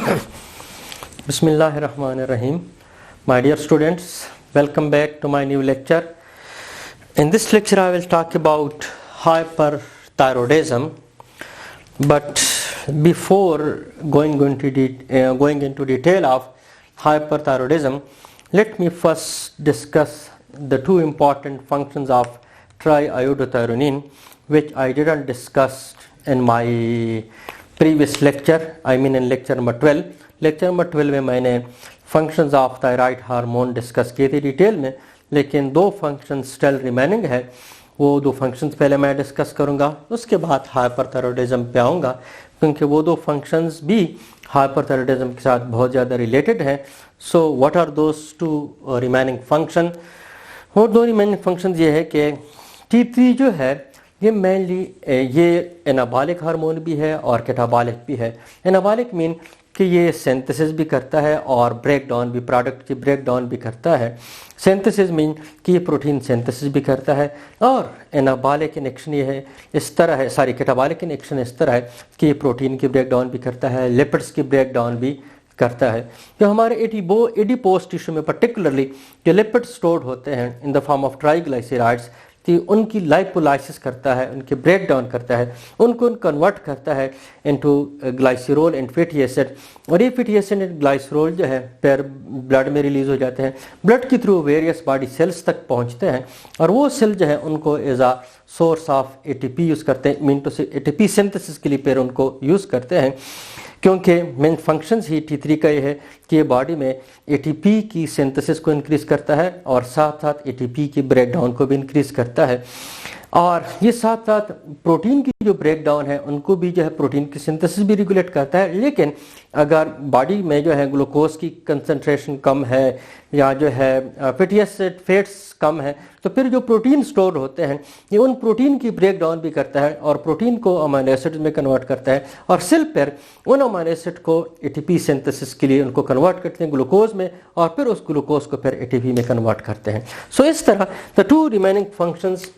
Bismillahirrahmanirrahim. My dear students, welcome back to my new lecture. In this lecture I will talk about hyperthyroidism, but before going into detail of hyperthyroidism, let me first discuss the two important functions of triiodothyronine, which I didn't discuss in my previous lecture, in lecture number 12. Lecture number 12 में मैंने functions of thyroid hormone discuss किए थे detail में, लेकिन दो functions still remaining है. वो दो फंक्शंस पहले मैं डिस्कस करूंगा, उसके बाद हाइपरथायरॉयडिज्म पे आऊँगा, क्योंकि वो दो फंक्शंस भी हाइपरथायरॉयडिज्म के साथ बहुत ज़्यादा रिलेटेड हैं. So what are those two remaining function? वो दो रिमेनिंग फंक्शन ये है कि T3 जो है ये मेनली ये एनाबॉलिक हार्मोन भी है और कैटाबॉलिक भी है. एनाबॉलिक मीन कि ये सिंथेसिस भी करता है और ब्रेक डाउन भी, प्रोडक्ट की ब्रेक डाउन भी करता है. सिंथेसिस मीन कि ये प्रोटीन सिंथेसिस भी करता है, और एनाबॉलिक इनेक्शन ये है इस तरह है, कैटाबॉलिक इनेक्शन इस तरह है कि ये प्रोटीन की ब्रेक डाउन भी करता है, लिपिड्स की ब्रेक डाउन भी करता है. जो हमारे एडिपोज टिश्यू में पर्टिकुलरली जो लिपिड स्टोर्ड होते हैं in the form of triglycerides, उनकी लाइपोलाइसिस करता है, उनके ब्रेक डाउन करता है, उनको कन्वर्ट करता है into glycerol and fatty acid. और ये फैटी एसिड एंड ग्लाइसरॉल जो है फिर ब्लड में रिलीज हो जाते हैं, ब्लड के थ्रू वेरियस बॉडी सेल्स तक पहुंचते हैं, और वो सेल जो है उनको as a source of ATP use करते हैं, mean to say ATP synthesis के लिए फिर उनको यूज़ करते हैं. क्योंकि मेन फंक्शंस ही T3 का ये है कि ये बॉडी में एटीपी की सिंथेसिस को इंक्रीज़ करता है और साथ साथ एटीपी की ब्रेक डाउन को भी इंक्रीज़ करता है. और ये साथ साथ प्रोटीन की जो ब्रेक डाउन है उनको भी जो है प्रोटीन की सिंथेसिस भी रेगुलेट करता है. लेकिन अगर बॉडी में जो है ग्लूकोज की कंसंट्रेशन कम है या जो है फैटी एसिड फैट्स कम है, तो फिर जो प्रोटीन स्टोर होते हैं ये उन प्रोटीन की ब्रेक डाउन भी करता है और प्रोटीन को अमीनो एसिड में कन्वर्ट करता है, और सेल पर उन अमीनो एसिड को एटीपी सिंथेसिस के लिए उनको कन्वर्ट करते हैं ग्लूकोज में, और फिर उस ग्लूकोज को फिर एटीपी में कन्वर्ट करते हैं. सो इस तरह the two remaining functions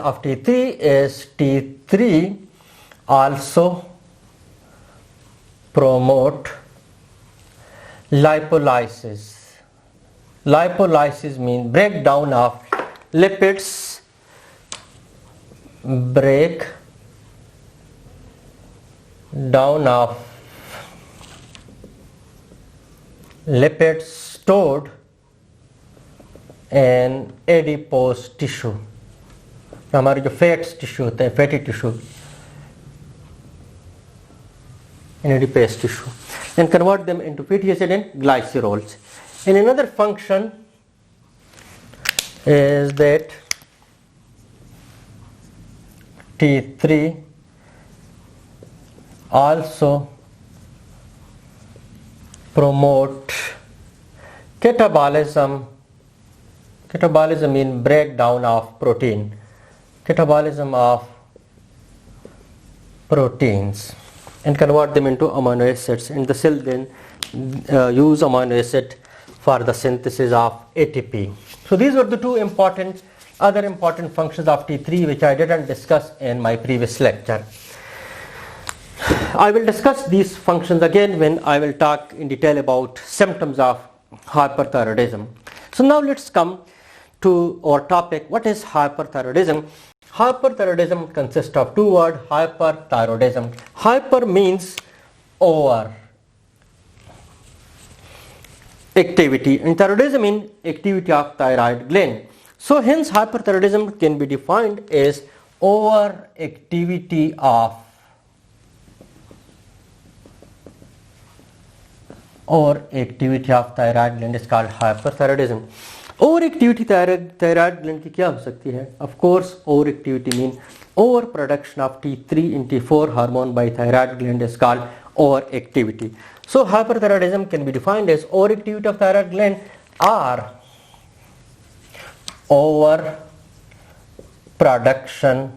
of T3 is T3 also promote lipolysis. Lipolysis means breakdown of lipids, break down of lipids stored in adipose tissue. हमारे जो फैट्स टिश्यू होते हैं, fatty tissue in adipose tissue, and convert them into fatty acid and glycerols. And another function is that T3 also promote catabolism. Catabolism means breakdown of protein. Catabolism of proteins and convert them into amino acids, and the cell then use amino acid for the synthesis of ATP. So these were the two other important functions of T3 which I didn't discuss in my previous lecture. I will discuss these functions again when I will talk in detail about symptoms of hyperthyroidism. So now let's come to our topic. What is hyperthyroidism? Hyperthyroidism consists of two words, hyperthyroidism. Hyper means over activity, and thyroidism means activity of thyroid gland. So hence hyperthyroidism can be defined as overactivity of thyroid gland is called hyperthyroidism. Overactivity thyroid gland की क्या हो सकती है? Of course, overactivity means overproduction of T3 and T4 hormone by thyroid gland is called overactivity. So hyperthyroidism can be defined as overactivity of thyroid gland or overproduction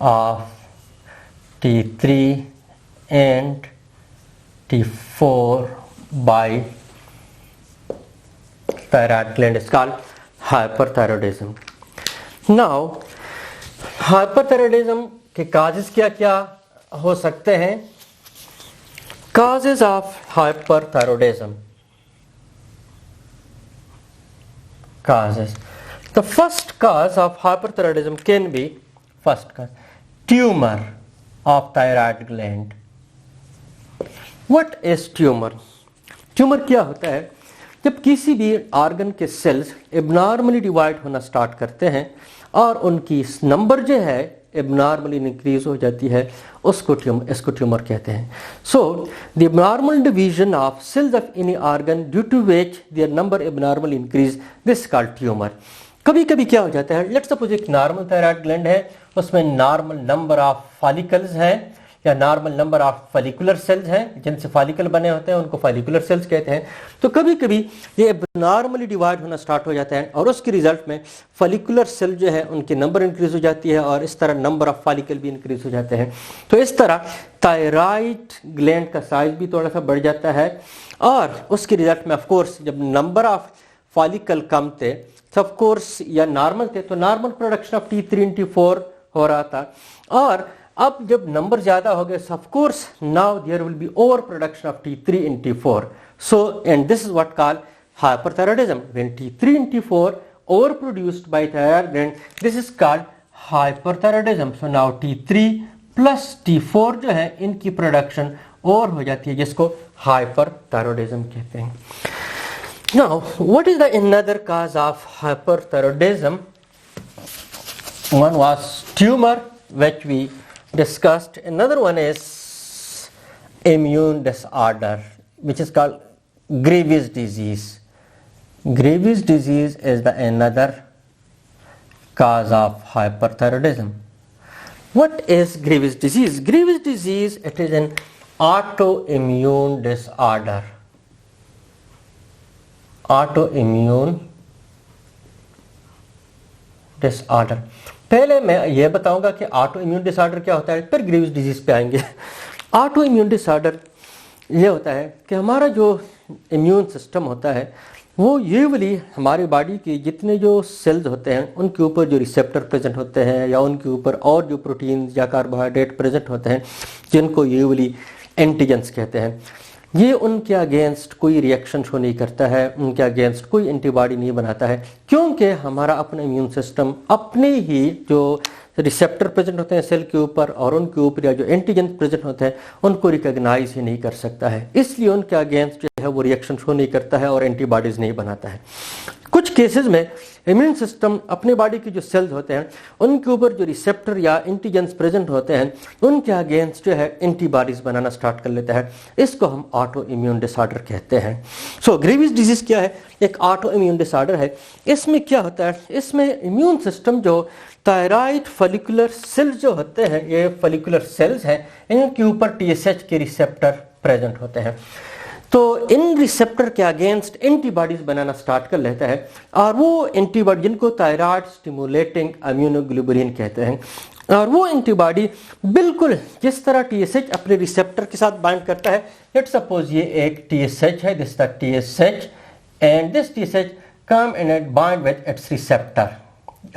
of T3 and T4 by thyroid gland is called hyperthyroidism. Now hyperthyroidism के causes क्या क्या हो सकते हैं causes of hyperthyroidism. Causes. The first cause of hyperthyroidism can be first cause tumor of thyroid gland. What is tumor? Tumour क्या होता है? जब किसी भी ऑर्गन के सेल्स एबनॉर्मली डिवाइड होना स्टार्ट करते हैं और उनकी नंबर जो है एबनॉर्मली इंक्रीज हो जाती है, इसको ट्यूमर कहते हैं. So the abnormal division of cells of any organ due to which their number abnormally increase, this called tumour. कभी कभी क्या हो जाता है, लेट्स सपोज एक नॉर्मल थायराइड ग्लैंड है, उसमें नॉर्मल नंबर ऑफ फॉलिकल्स हैं या normal number of follicular cells हैं, जिनसे फॉलिकल बने होते हैं उनको फॉलिकुलर सेल्स कहते हैं. तो कभी कभी ये एबनॉर्मली डिवाइड होना स्टार्ट हो जाता है और उसके रिजल्ट में फॉलिकुलर सेल जो है उनकी नंबर इंक्रीज हो जाती है और इस तरह नंबर ऑफ फॉलिकल भी इंक्रीज हो जाते हैं. तो इस तरह थायराइड ग्लैंड का साइज भी थोड़ा सा बढ़ जाता है और उसके रिजल्ट में ऑफकोर्स जब नंबर ऑफ फॉलिकल कम थे ऑफ कोर्स या नॉर्मल थे तो normal production of T3 and T4 हो रहा था. और अब जब नंबर ज्यादा हो गए of course now there will be over production of T3 and T4. So and this is what called hyperthyroidism. When T3 and T4 overproduced by thyroid gland, this is called hyperthyroidism. So now T3 plus T4 जो है इनकी production और हो जाती है, जिसको hyperthyroidism कहते हैं. Now, what is the another cause of hyperthyroidism? One was tumor, which we discussed. Another one is immune disorder, which is called Graves' disease. Graves' disease is the another cause of hyperthyroidism. What is Graves' disease? Graves' disease, it is an autoimmune disorder. Autoimmune disorder. पहले मैं ये बताऊंगा कि autoimmune disorder क्या होता है, फिर Greaves disease पे आएंगे. ऑटोइम्यून डिसऑर्डर ये होता है कि हमारा जो इम्यून सिस्टम होता है वो यूजुअली हमारी बॉडी के जितने जो सेल्स होते हैं उनके ऊपर जो रिसेप्टर प्रेजेंट होते हैं या उनके ऊपर और जो प्रोटीन या कार्बोहाइड्रेट प्रेजेंट होते हैं जिनको यूजुअली एंटीजेंस कहते हैं, ये उनके अगेंस्ट कोई रिएक्शन शो नहीं करता है, उनके अगेंस्ट कोई एंटीबॉडी नहीं बनाता है, क्योंकि हमारा अपना इम्यून सिस्टम अपने ही जो रिसेप्टर प्रेजेंट होते हैं सेल के ऊपर और उनके ऊपर या जो एंटीजन प्रेजेंट होते हैं उनको रिकॉग्नाइज ही नहीं कर सकता है, इसलिए उनके अगेंस्ट जो है वो रिएक्शन शो नहीं करता है और एंटीबॉडीज नहीं बनाता है. कुछ केसेस में इम्यून सिस्टम अपने बॉडी के जो सेल्स होते हैं उनके ऊपर जो रिसेप्टर या एंटीजेंस प्रेजेंट होते हैं उनके अगेंस्ट जो है एंटीबॉडीज बनाना स्टार्ट कर लेता है. इसको हम ऑटो इम्यून डिसऑर्डर कहते हैं. सो ग्रीव्स डिजीज क्या है? एक ऑटो इम्यून डिसऑर्डर है. इसमें क्या होता है, इसमें इम्यून सिस्टम जो थायराइड फॉलिकुलर सेल्स जो होते हैं, ये फॉलिकुलर सेल्स हैं, इनके ऊपर TSH के रिसेप्टर प्रेजेंट होते हैं. तो इन रिसेप्टर के अगेंस्ट एंटीबॉडीज बनाना स्टार्ट कर लेता है और वो एंटीबॉडी जिनको थायराइड स्टिमुलेटिंग इम्यूनोग्लोबुलिन कहते हैं, और वो एंटीबॉडी बिल्कुल जिस तरह TSH अपने रिसेप्टर के साथ बाइंड करता है, लेट्स सपोज ये एक TSH है, this the TSH and this TSH come and bind with its receptor,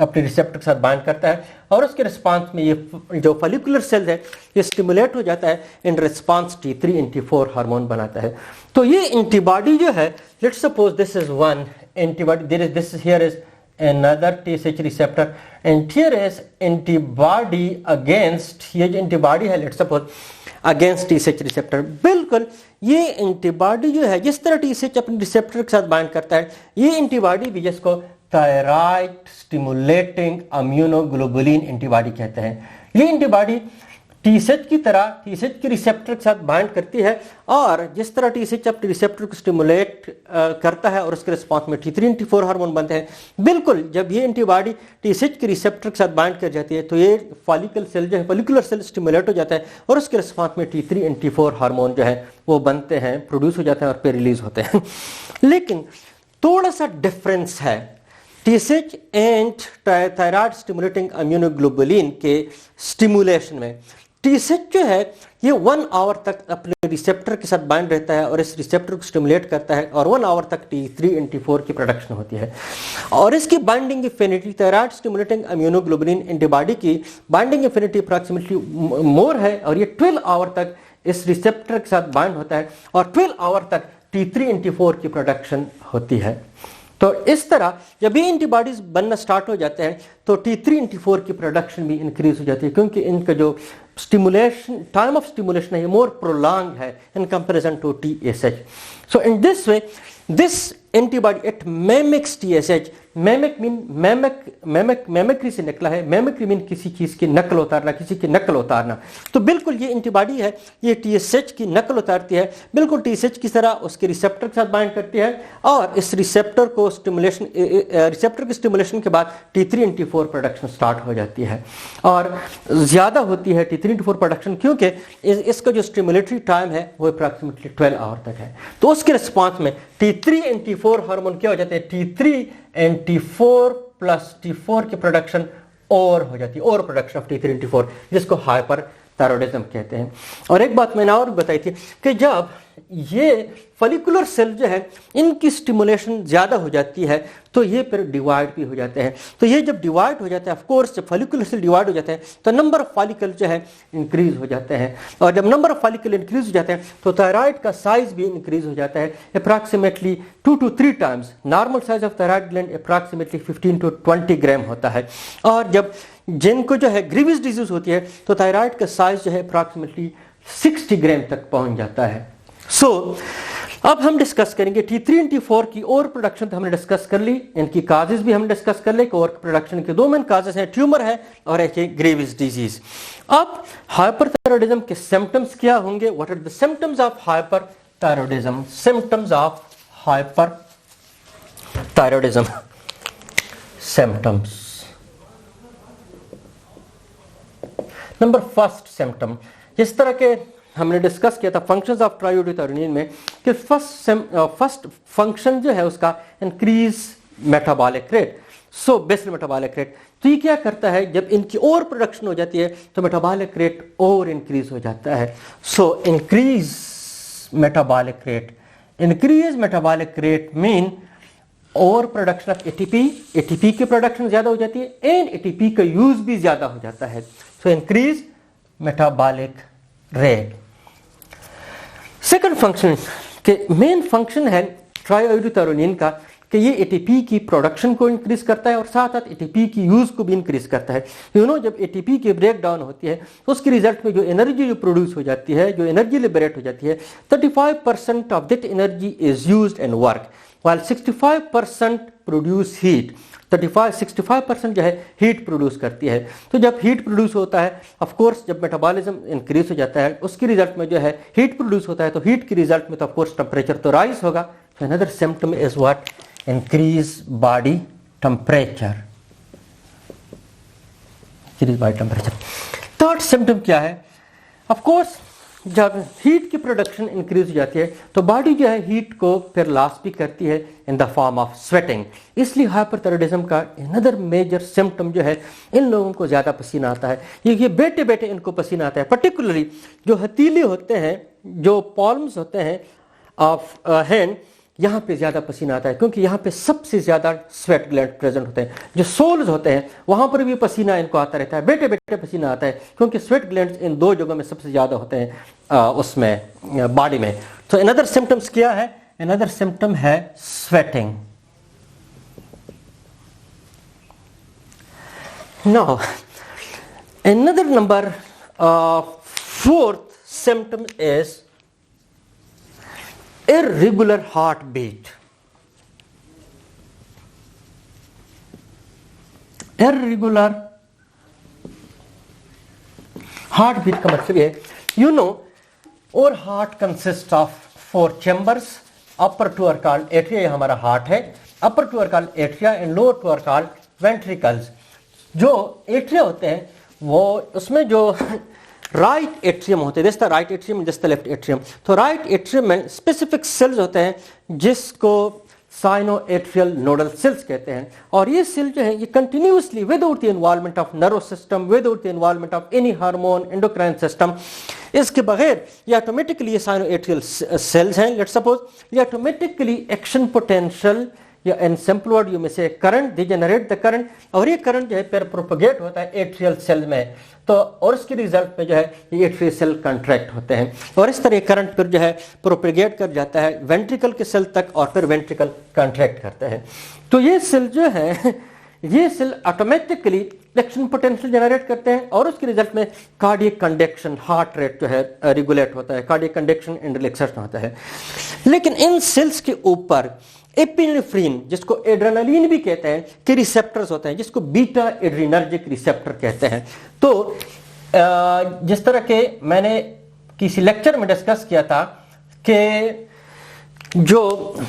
अपने रिसेप्टर के साथ बाइंड करता है और उसके रिस्पांस में ये जो फॉलिकुलर सेल है ये स्टिमुलेट हो जाता है, इन response T3 and T4 hormone बनाता है. तो ये एंटीबॉडी जो है, let's suppose this is one antibody, there is this here is another TSH receptor and here is antibody against, ये जो एंटीबॉडी है let's suppose against TSH receptor, बिल्कुल ये एंटीबॉडी जो है जिस तरह TSH अपने रिसेप्टर के साथ बाइंड करता है, ये एंटीबॉडी भी जिसको थायराइड स्टिमुलेटिंग इम्यूनोग्लोबुलिन एंटीबॉडी कहते हैं, ये एंटीबॉडी TSH की तरह TSH के रिसेप्टर के साथ बाइंड करती है और जिस तरह TSH अपने रिसेप्टर को स्टिमुलेट करता है और उसके रिस्पांस में T3 and T4 हार्मोन बनते हैं, बिल्कुल जब ये एंटीबॉडी TSH के रिसेप्टर के साथ बाइंड कर जाती है तो ये फॉलिकल सेल जो है फॉलिकुलर सेल स्टिमुलेट हो जाता है और उसके रिस्पांस में T3 and T4 हार्मोन जो है वो बनते हैं, प्रोड्यूस हो जाते हैं और फिर रिलीज होते हैं. लेकिन थोड़ा सा डिफरेंस है TSH and thyroid stimulating immunoglobulin के स्टिमुलेशन में. TSH जो है ये 1 आवर तक अपने रिसेप्टर के साथ बाइंड रहता है और इस रिसेप्टर को स्टिमुलेट करता है और 1 आवर तक T3 and T4 की प्रोडक्शन होती है। और इसकी binding affinity thyroid stimulating immunoglobulin antibody की बाइंडिंग एफिनिटी अप्रॉक्सीमेटली मोर है और ये 12 आवर तक इस रिसेप्टर के साथ बाइंड होता है और 12 आवर तक T3 and T4 की प्रोडक्शन होती है। तो इस तरह जब ये एंटीबॉडीज बनना स्टार्ट हो जाते हैं तो T3 and T4 की प्रोडक्शन भी इंक्रीज हो जाती है क्योंकि इनका जो स्टिमुलेशन टाइम ऑफ स्टिमुलेशन है ये मोर प्रोलॉन्ग है in comparison to TSH। So in this way this antibody it mimics TSH। Mimic mean mimicry से निकला है। मेमिक्री मीन किसी चीज की नकल उतारना, किसी की नकल उतारना। तो बिल्कुल ये एंटीबॉडी है ये TSH की नकल उतारती है, बिल्कुल TSH की तरह उसके रिसेप्टर के साथ बाइंड करती है और इस रिसेप्टर को स्टिमुलेशन रिसेप्टर की स्टिमुलेशन के बाद T3 and T4 production start हो जाती है और ज्यादा होती है T3 T4 प्रोडक्शन क्योंकि इसका जो स्टिमुलेटरी टाइम है वो अप्रॉक्सीमेटली 12 आवर तक है। तो उसके रिस्पॉन्स में T3 and T4 हार्मोन क्या हो जाते हैं, T3 and T4 plus T4 की प्रोडक्शन और हो जाती है, और production of T3 and T4 जिसको हाइपर थायराइडिज्म कहते हैं। और एक बात मैंने और बताई थी कि जब ये फॉलिकुलर सेल जो है इनकी स्टिमुलेशन ज्यादा हो जाती है तो ये फिर डिवाइड भी हो जाते हैं। तो ये जब डिवाइड हो जाते हैं, ऑफ कोर्स जब फॉलिकुलर सेल डिवाइड हो जाते हैं तो नंबर ऑफ फॉलिकल जो है इंक्रीज हो जाते हैं और जब नंबर ऑफ फॉलिकल इंक्रीज हो जाते हैं तो थायराइड का साइज भी इंक्रीज हो जाता है approximately 2 to 3 times. Normal size of thyroid gland approximately 15 to 20 ग्राम होता है और जब जिनको जो है ग्रीवियस डिजीज होती है तो थायराइड का साइज जो है अप्रॉक्सीमेटली 60 ग्राम तक पहुंच जाता है। सो अब हम डिस्कस करेंगे T3 and T4 की और प्रोडक्शन तो हमने डिस्कस कर ली, इनकी काजेज भी हमने डिस्कस कर ली। और प्रोडक्शन के दो मेन काजेज हैं, ट्यूमर है और एक है ग्रेविस डिजीज। अब हाइपरथायरॉयडिज्म के सिम्टम्स क्या होंगे, what are the symptoms of hyperthyroidism, symptoms of hyperthyroidism symptoms. Number first symptom, जिस तरह के हमने डिस्कस किया था फंक्शंस ऑफ ट्राइयोडिथायरोनिन में कि फर्स्ट फंक्शन जो है उसका इंक्रीज मेटाबॉलिक रेट, सो बेसल मेटाबॉलिक रेट। तो ये क्या करता है, जब इनकी और प्रोडक्शन हो जाती है तो मेटाबॉलिक रेट और इंक्रीज हो जाता है। So increase metabolic rate, increase metabolic rate mean और प्रोडक्शन ऑफ एटीपी, एटीपी की प्रोडक्शन ज्यादा हो जाती है एंड एटीपी का यूज भी ज्यादा हो जाता है। So increase metabolic rate. Second function के मेन फंक्शन है ट्राइयोडिथायरोनिन का कि ये एटीपी की प्रोडक्शन को इंक्रीज करता है और साथ साथ एटीपी की यूज को भी इंक्रीज करता है। जब एटीपी की ब्रेक डाउन होती है तो उसके रिजल्ट में जो एनर्जी जो प्रोड्यूस हो जाती है, जो एनर्जी लिबरेट हो जाती है, 35% of that energy is used in work while 65% produce heat. 65% जो है हीट प्रोड्यूस करती है। तो जब हीट प्रोड्यूस होता है, ऑफ कोर्स जब मेटाबॉलिज्म इंक्रीज हो जाता है उसके रिजल्ट में जो है हीट प्रोड्यूस होता है, तो हीट के रिजल्ट में तो ऑफ कोर्स टेम्परेचर तो राइज होगा। तो another symptom is what, increase body temperature, increase body temperature. Third symptom क्या है, ऑफ कोर्स जब हीट की प्रोडक्शन इंक्रीज हो जाती है तो बॉडी जो है हीट को फिर लॉस भी करती है in the form of sweating. इसलिए हाइपरथायरॉयडिज्म का अनदर मेजर सिम्पटम जो है, इन लोगों को ज्यादा पसीना आता है। ये बेटे बेटे इनको पसीना आता है, पर्टिकुलरली जो हथेली होते हैं, जो पॉल्म्स होते हैं ऑफ हैंड, यहाँ पे ज्यादा पसीना आता है क्योंकि यहाँ पे सबसे ज्यादा स्वेट ग्लैंड प्रेजेंट होते हैं। जो सोल्स होते हैं वहां पर भी पसीना इनको आता रहता है, बेटे बेटे पसीना आता है क्योंकि स्वेट ग्लैंड्स इन दो जगहों में सबसे ज्यादा होते हैं उसमें बॉडी में। तो अनदर सिम्टम्स क्या है, अनदर सिम्टम है sweating. Now another number fourth symptom is irregular heartbeat। irregular heartbeat का मतलब है, और heart consist of 4 chambers. Upper two are called atria, हमारा हार्ट है, upper two are called atria and lower two are called ventricles. जो atria होते हैं वो उसमें जो राइट एट्रियम होते हैं, जैसे राइट एट्रियम जैसे लेफ्ट एट्रियम। तो राइट एट्रियम में स्पेसिफिक सेल्स होते हैं जिसको साइनोएट्रियल नोडल सेल्स कहते हैं। और ये सेल जो है ये continuously without the involvement of nervous system, without the involvement of any hormone, endocrine system, इसके बगैर ये ऑटोमेटिकली ये साइनोएट्रियल सेल्स हैं, लेट्स सपोज, ये ऑटोमेटिकली एक्शन पोटेंशियल या इन सिंपल वर्ड यू में से current, they generate the current, और ये करंट जो है फिर प्रोपगेट होता है एट्रियल सेल में, तो और इसके रिजल्ट में जो है ये एट्रियल सेल कंट्रैक्ट होते हैं, और इस तरह करंट फिर जो है प्रोपगेट कर जाता है वेंट्रिकल के सेल तक, और फिर वेंट्रिकल कंट्रैक्ट करते हैं। तो ये सेल जो है ये cell automatically action potential generate करते हैं, और उसके रिजल्ट में कार्डियक कंडक्शन, हार्ट रेट जो है रेगुलेट होता है, कार्डियक कंडक्शन एंड रिलैक्सेशन होता है। लेकिन इन सेल्स के ऊपर एपिनेफ्रिन, जिसको एड्रेनालिन भी कहते हैं, के रिसेप्टर्स होते हैं, जिसको बीटा एड्रीनर्जिक रिसेप्टर कहते हैं। तो जिस तरह के मैंने किसी लेक्चर में डिस्कस किया था कि जो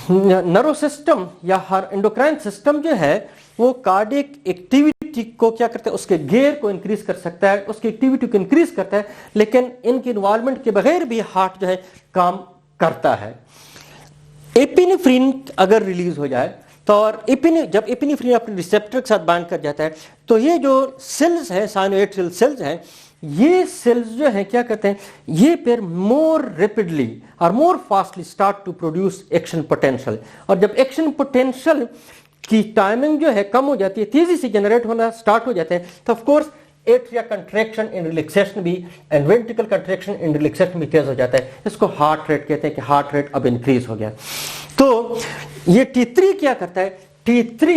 नर्व सिस्टम या हर एंडोक्राइन सिस्टम जो है वो कार्डियक एक्टिविटी को क्या करता है, उसके गेयर को इंक्रीज कर सकता है, उसकी एक्टिविटी को इंक्रीज करता है, लेकिन इनके इन्वॉल्वमेंट के बगैर भी हार्ट जो है काम करता है। एपिनेफ्रिन अगर रिलीज हो जाए तो, और जब एपिनेफ्रिन अपने रिसेप्टर के साथ बाइंड कर जाता है, तो ये जो सेल्स हैं, साइनोएट्रियल सेल्स हैं, ये सेल्स जो है क्या करते हैं, ये फिर मोर रैपिडली और more fastly start to produce action potential. और जब एक्शन पोटेंशियल की टाइमिंग जो है कम हो जाती है, तेजी से जनरेट होना स्टार्ट हो जाते हैं, तो of course atria contraction and relaxation भी and ventricle contraction and relaxation भी तेज हो जाता है। इसको हार्ट रेट कहते हैं कि हार्ट रेट अब इंक्रीज हो गया। तो ये T3 क्या करता है, T3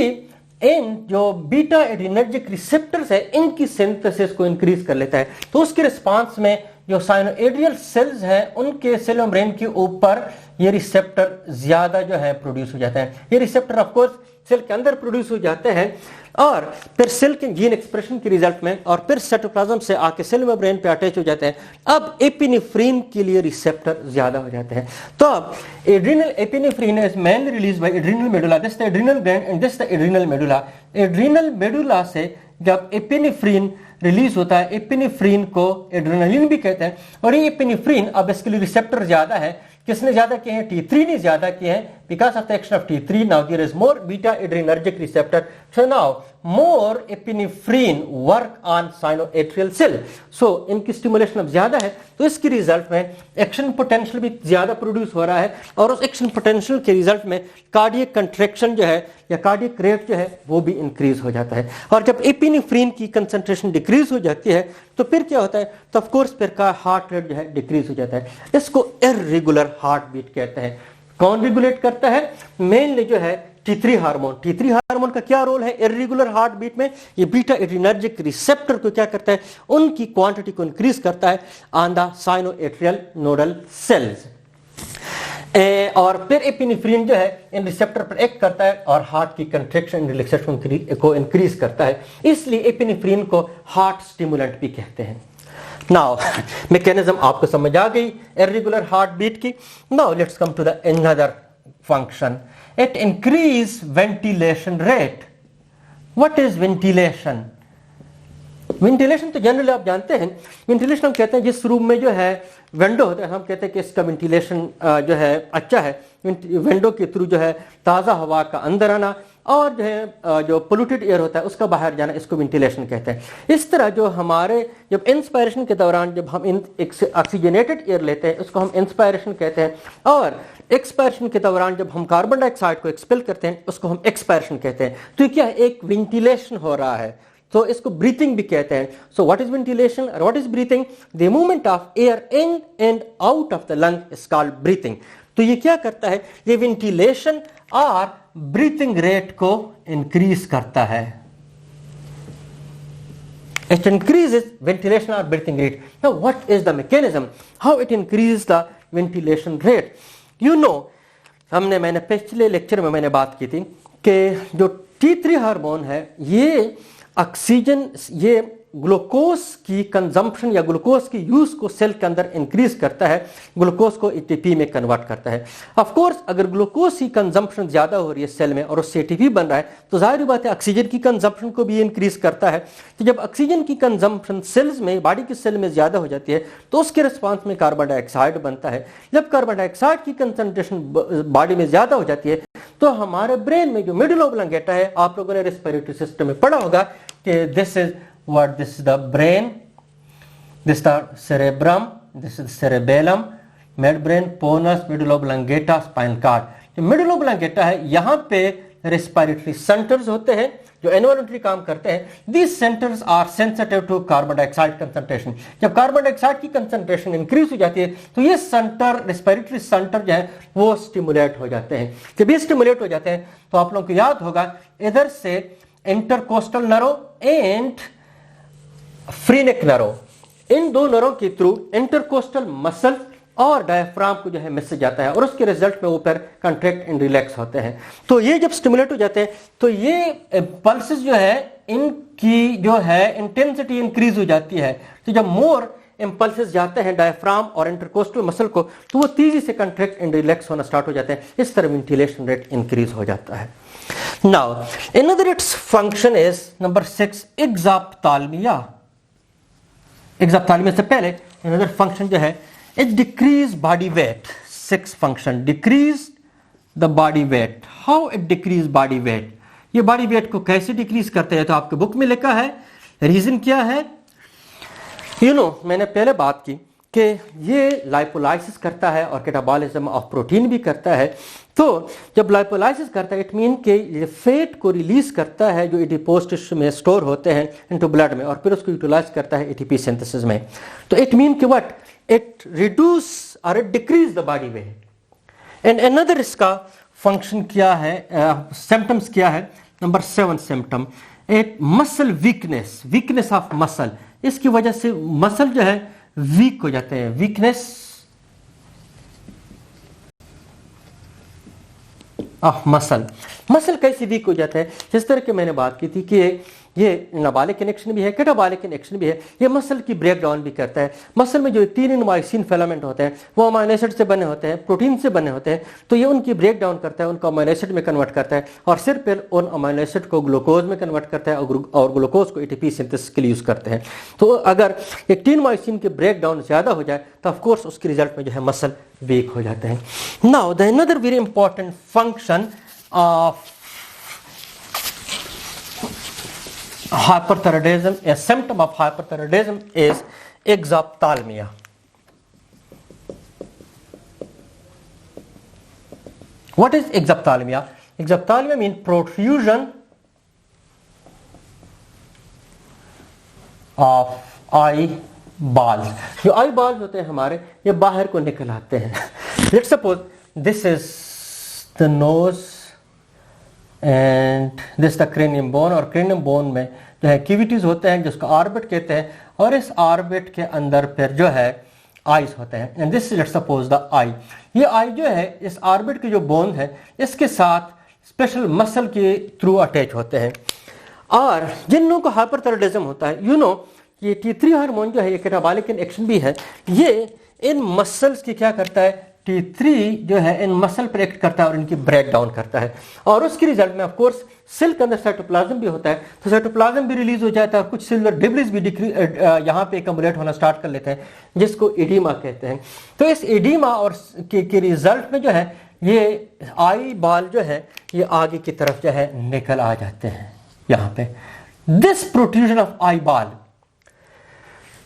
इन जो बीटा एड्रीनर्जिक रिसेप्टर्स है इनकी सिंथेसिस को इंक्रीज कर लेता है। तो उसके रिस्पांस में जो साइनोएड्रियल सेल्स हैं उनके सेल मेम्ब्रेन के ऊपर ये रिसेप्टर ज्यादा जो है प्रोड्यूस हो जाते हैं। ये रिसेप्टर ऑफ कोर्स सेल के अंदर प्रोड्यूस हो जाते हैं, और फिर सेल के जीन एक्सप्रेशन के रिजल्ट में, और फिर साइटोप्लाज्म से आके सेल मेम्ब्रेन पे अटैच हो जाते हैं। अब एपिनेफ्रिन के लिए रिसेप्टर ज्यादा हो जाते हैं। तो अब adrenal epinephrine is mainly release by adrenal medulla, this the adrenal gland and this the adrenal medulla. Adrenal medulla से जब एपिनेफ्रिन रिलीज होता है, एपिनेफ्रिन को एड्रेनालिन भी कहते हैं, और ये एपिनेफ्रिन अब इसके लिए रिसेप्टर ज्यादा है। किसने ज्यादा किए हैं, T3 ने ज्यादा किए हैं, because of the action of T3 now there is more beta adrenergic receptor, so now more epinephrine work on sinoatrial cell, so इनकी स्टिमुलेशन अब ज्यादा है, तो इसके रिजल्ट में एक्शन पोटेंशियल भी ज्यादा प्रोड्यूस हो रहा है, और उस एक्शन पोटेंशियल के रिजल्ट में कार्डियक कंट्रैक्शन जो है या कार्डियक रेट जो है वो भी इंक्रीज हो जाता है। और जब एपिनेफ्रिन की कंसंट्रेशन डिक्रीज हो जाती है तो फिर क्या होता है, तो ऑफ कोर्स फिर का हार्ट रेट जो है डिक्रीज हो जाता है। इसको इर्रेगुलर हार्ट बीट कहते हैं। कौन रेगुलेट करता है, मेनली जो है T3 हार्मोन। T3 हार्मोन का क्या रोल है इर्रेगुलर हार्ट बीट में, ये बीटा एड्रीनर्जिक रिसेप्टर को क्या करता है, उनकी क्वांटिटी को इंक्रीज करता है on the sinoatrial nodal cells. और फिर एपिनेफ्रिन जो है इन रिसेप्टर पर एक्ट करता है और हार्ट की कंट्रैक्शन रिलैक्सेशन को इंक्रीज करता है, इसलिए एपिनेफ्रिन को हार्ट स्टिमुलेंट भी कहते हैं। नाउ मैकेनिज्म आपको समझ आ गई इर्रेगुलर हार्ट बीट की। Now let's come to the another function, it increase ventilation rate. What is ventilation? Ventilation तो जनरली आप जानते हैं, वेंटिलेशन हम कहते हैं जिस रूम में जो है विंडो होता है, हम कहते हैं कि इसका वेंटिलेशन जो है अच्छा है, विंडो के थ्रू जो है ताज़ा हवा का अंदर आना, और जो है जो पोल्यूटेड एयर होता है उसका बाहर जाना, इसको वेंटिलेशन कहते हैं। इस तरह जो हमारे जब इंस्पायरेशन के दौरान जब हम ऑक्सीजनेटेड एयर लेते हैं उसको हम इंस्पायरेशन कहते हैं, और एक्सपायरेशन के दौरान जब हम कार्बन डाइऑक्साइड को एक्सपेल करते हैं उसको हम एक्सपायरेशन कहते हैं। तो क्या एक वेंटिलेशन हो रहा है, तो इसको ब्रीथिंग भी कहते हैं। सो व्हाट इज वेंटिलेशन और what is breathing? The movement of air in and out of the lung is called breathing. तो ये क्या करता है, ये वेंटिलेशन और ब्रीथिंग रेट को इंक्रीज करता है। It increases ventilation or breathing rate. Now what is the mechanism? How it increases the ventilation rate? You know, मैंने पिछले लेक्चर में मैंने बात की थी कि जो T3 हार्मोन है ये ऑक्सीजन, ये ग्लूकोज की कंजम्पशन या ग्लूकोज की यूज को सेल के अंदर इंक्रीज करता है, ग्लूकोज को एटीपी में कन्वर्ट करता है। ऑफ कोर्स अगर ग्लूकोज की कंजम्पशन ज्यादा हो रही है सेल में और उससे एटीपी बन रहा है तो जाहिर बात है ऑक्सीजन की कंजम्पशन को भी इंक्रीज करता है। तो जब ऑक्सीजन की कंजम्पशन सेल्स में, बॉडी के सेल में ज्यादा हो जाती है तो उसके रिस्पांस में कार्बन डाइऑक्साइड बनता है। जब कार्बन डाइऑक्साइड की कंसंट्रेशन बॉडी में ज्यादा हो जाती है तो हमारे ब्रेन में जो मिडिल ऑब्लांगेटा है, आप लोगों ने रेस्पिरेटरी सिस्टम में पढ़ा होगा कि this is the brain, this the cerebrum, this is cerebellum, mid brain, pons, medulla oblongata, spinal cord. जो मिडिल ऑब्लांगेटा है, यहाँ पे रेस्पिरेटरी सेंटर्स होते हैं जो एनवायरमेंटली काम करते हैं। These centres are sensitive to carbon dioxide concentration. जब कार्बन डाइऑक्साइड की कंसंट्रेशन इंक्रीज हो जाती है तो ये सेंटर, रेस्पिरेटरी सेंटर जो है वो स्टिमुलेट हो जाते हैं। जब ये स्टिमुलेट हो जाते हैं तो आप लोगों को याद होगा इधर से इंटरकोस्टल नर्व एंड फ्रीनेक नर्व, इन दो नर्वों के थ्रू इंटरकोस्टल मसल और डायफ्राम को जो है मैसेज जाता है और उसके रिजल्ट में ऊपर कंट्रैक्ट एंड रिलैक्स होते हैं। तो ये जब स्टिमुलेट हो जाते हैं तो ये पल्सेस जो है इनकी जो है इंटेंसिटी इंक्रीज हो जाती है। तो जब मोर इंपल्सेस जाते हैं डायफ्राम और इंटरकोस्टल मसल को तो वो तेजी से कंट्रैक्ट एंड रिलैक्स होना स्टार्ट हो जाते हैं। इस तरह वेंटिलेशन रेट इंक्रीज हो जाता है। Now another its function is number 6 एक्सॉप्थाल्मिया। एक्सॉप्थाल्मिया से पहले अनदर फंक्शन जो है it decrease body weight. 6 function decrease the body weight. How it decrease body weight? ये body weight को कैसे डिक्रीज करते हैं तो आपके बुक में लिखा है। रीजन क्या है? मैंने पहले बात की कि ये लाइपोलाइसिस करता है और कैटाबॉलिज्म ऑफ प्रोटीन भी करता है। तो जब लाइपोलाइसिस करता है इट मीन कि ये फैट को रिलीज करता है जो एडिपोज टिश्यू में स्टोर होते हैं इनटू ब्लड में और फिर उसको यूटिलाइज करता है एटीपी सिंथेसिस में। तो इट मीन कि what, it reduce or it decrease the body weight. And another इसका function क्या है, symptoms क्या है? नंबर 7 symptom, एक muscle weakness of muscle। इसकी वजह से मसल जो है वीक हो जाते हैं। वीकनेस ऑफ मसल कैसे वीक हो जाता है? जिस तरह की मैंने बात की थी कि ये नाबालिक कनेक्शन भी है, कैटाबॉलिक कनेक्शन भी है। ये मसल की ब्रेक डाउन भी करता है। मसल में जो 3 मायोसिन फिलामेंट होते हैं वो अमाइनो एसिड से बने होते हैं, प्रोटीन से बने होते हैं। तो ये उनकी ब्रेक डाउन करता है, उनको अमाइनो एसिड में कन्वर्ट करता है और सिर पर उन अमाइनो एसिड को ग्लूकोज में कन्वर्ट करता है और ग्लूकोज को एटीपी सिंथेसिस के लिए यूज करते हैं। तो अगर एक 3 मायोसिन की ब्रेक डाउन ज्यादा हो जाए तो ऑफकोर्स उसके रिजल्ट में जो है मसल वीक हो जाते हैं। Now the another very important function of hyperthyroidism, a symptom of hyperthyroidism is exophthalmia. What is exophthalmia? Exophthalmia means protrusion of eyeballs. जो eyeballs होते हैं हमारे ये बाहर को निकल आते हैं। Let's suppose this is the nose and this the cranium bone और क्रेनियम बोन में जो है कैविटीज होते हैं जिसको ऑर्बिट कहते हैं और इस ऑर्बिट के अंदर फिर जो है आईज होते हैं and this let's suppose the eye. ये आई जो है इस ऑर्बिट की जो बोन है इसके साथ स्पेशल मसल के थ्रू अटैच होते हैं। और जिन लोगों को हाइपरथायराइडिज्म होता है ये T3 हार्मोन जो है ये कैटाबॉलिक एक्शन भी है। ये इन मसल्स की क्या करता है, T3 जो है इन मसल पर एक्ट करता है और इनकी ब्रेक डाउन करता है और उसके रिजल्ट में ऑफ कोर्स सेल के अंदर साइटोप्लाज्म भी होता है। तो साइटोप्लाज्म भी रिलीज हो जाता है और कुछ सेलुलर डिब्रिज भी यहाँ पे एकम्युलेट होना स्टार्ट कर लेते हैं जिसको एडीमा कहते हैं। तो इस एडीमा और के रिजल्ट में जो है ये आई बाल जो है ये आगे की तरफ जो है निकल आ जाते हैं। यहाँ पे दिस प्रोट्रूजन ऑफ आई बाल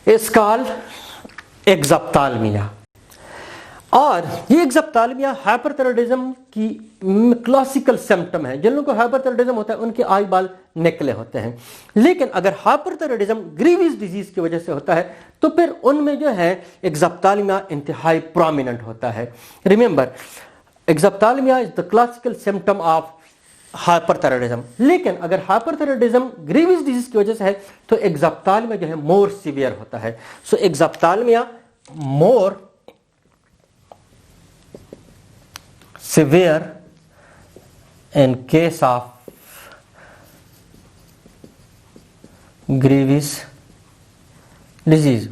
इज कॉल्ड एक्सॉप्थाल्मिया। और ये एक्सॉप्थाल्मिया हाइपरथायराइडिज्म की क्लासिकल सिम्टम है। जिन लोगों को हाइपरथायराइडिज्म होता है उनके आई बाल निकले होते हैं। लेकिन अगर हाइपरथायराइडिज्म ग्रीवियस डिजीज की वजह से होता है तो फिर उनमें जो है एक्सॉप्थाल्मिया इंतहाई प्रोमिनेंट होता है। Remember exophthalmia is the classical symptom of hyperthyroidism. लेकिन अगर हाइपरथायराइडिज्म ग्रीवियस डिजीज की वजह से है तो एक्सॉप्थाल्मिया जो है मोर सीवियर होता है। सो एक्सॉप्थाल्मिया मोर severe in case of grievous disease।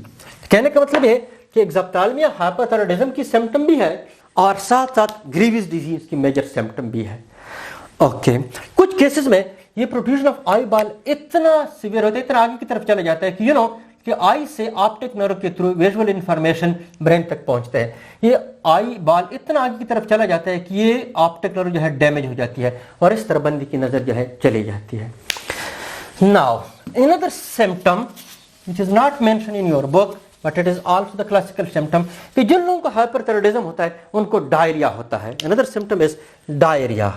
कहने का मतलब है कि एक्सॉप्थाल्मिया हाइपरथायराइडिज्म की सिम्टम भी है और साथ साथ ग्रीवियस डिजीज की मेजर सिम्टम भी है। ओके कुछ केसेस में ये प्रोट्रूजन ऑफ आई बाल इतना सीवियर होता है, इतना आगे की तरफ चला जाता है कि कि आई से ऑप्टिक नर्व के थ्रू विजुअल इंफॉर्मेशन ब्रेन तक पहुंचता है। ये आई बाल इतना आगे की तरफ चला जाता है कि ये ऑप्टिक नर्व जो है डैमेज हो जाती है और इस तरह बंदे की नजर जो है चली जाती है। Now another symptom which is not mention in your book but it is also the classical symptom कि जिन लोगों को हाइपरथायराइडिज्म होता है उनको डायरिया होता है। Another symptom is diarrhoea.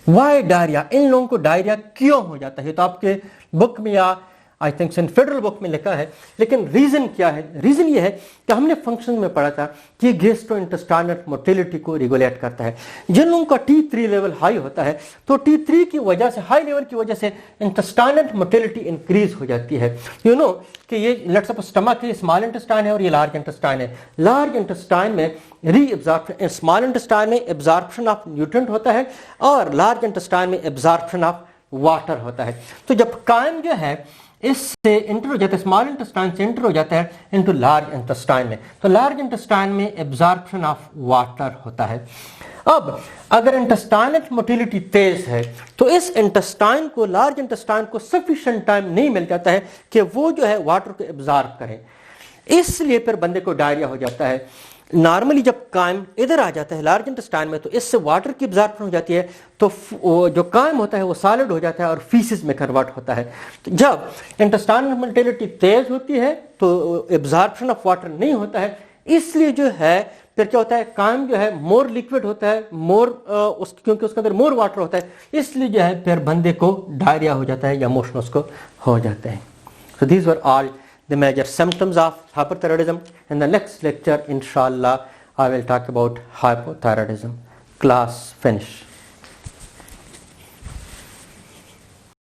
Why diarrhoea? इन लोगों को डायरिया क्यों हो जाता है? तो आपके बुक में या I think in federal book में लिखा है, लेकिन रीजन क्या है? रीजन ये है कि हमने फंक्शन में पढ़ा था कि गैस्ट्रोइंटेस्टाइनल मोटिलिटी को रेगुलेट करता है। जिन लोगों का T3 लेवल हाई होता है तो T3 की वजह से, हाई लेवल की वजह से इंटेस्टाइनल मोटिलिटी इंक्रीज हो जाती है। यू नो कि ये लेट्स सपोज स्टमक है, स्मॉल इंटेस्टाइन है और ये लार्ज इंटेस्टाइन है। लार्ज इंटेस्टाइन में रीअब्जॉर्प्शन, स्मॉल इंटेस्टाइन में एब्जॉर्प्शन ऑफ न्यूट्रिएंट होता है और लार्ज इंटेस्टाइन में एब्जॉर्प्शन ऑफ वाटर होता है। तो जब कायम जो है इससे इंटर हो जाता है, स्मॉल इंटेस्टाइन से इंटर हो जाता है इनटू लार्ज इंटेस्टाइन में, तो लार्ज इंटेस्टाइन में एब्जॉर्प्शन ऑफ वाटर होता है। अब अगर इंटेस्टाइनल मोटिलिटी तेज है तो इस इंटेस्टाइन को, लार्ज इंटेस्टाइन को सफिशिएंट टाइम नहीं मिल जाता है कि वो जो है वाटर को एब्जॉर्ब करे, इसलिए फिर बंदे को डायरिया हो जाता है। नॉर्मली जब कायम इधर आ जाता है लार्ज इंटेस्टाइन में तो इससे वाटर की एब्जॉर्प्शन हो जाती है, तो जो कायम होता है वो सॉलिड हो जाता है और फीसिस में कन्वर्ट होता है। तो जब इंटेस्टाइनल मोटिलिटी तेज होती है तो एब्जॉर्प्शन ऑफ वाटर नहीं होता है, इसलिए जो है फिर क्या होता है, कायम जो है मोर लिक्विड होता है, क्योंकि उसके अंदर मोर वाटर होता है, इसलिए जो है फिर बंदे को डायरिया हो जाता है या मोशन उसको हो जाता है। So these were all the major symptoms of hyperthyroidism. In the next lecture, inshallah, I will talk about hypothyroidism. Class finish.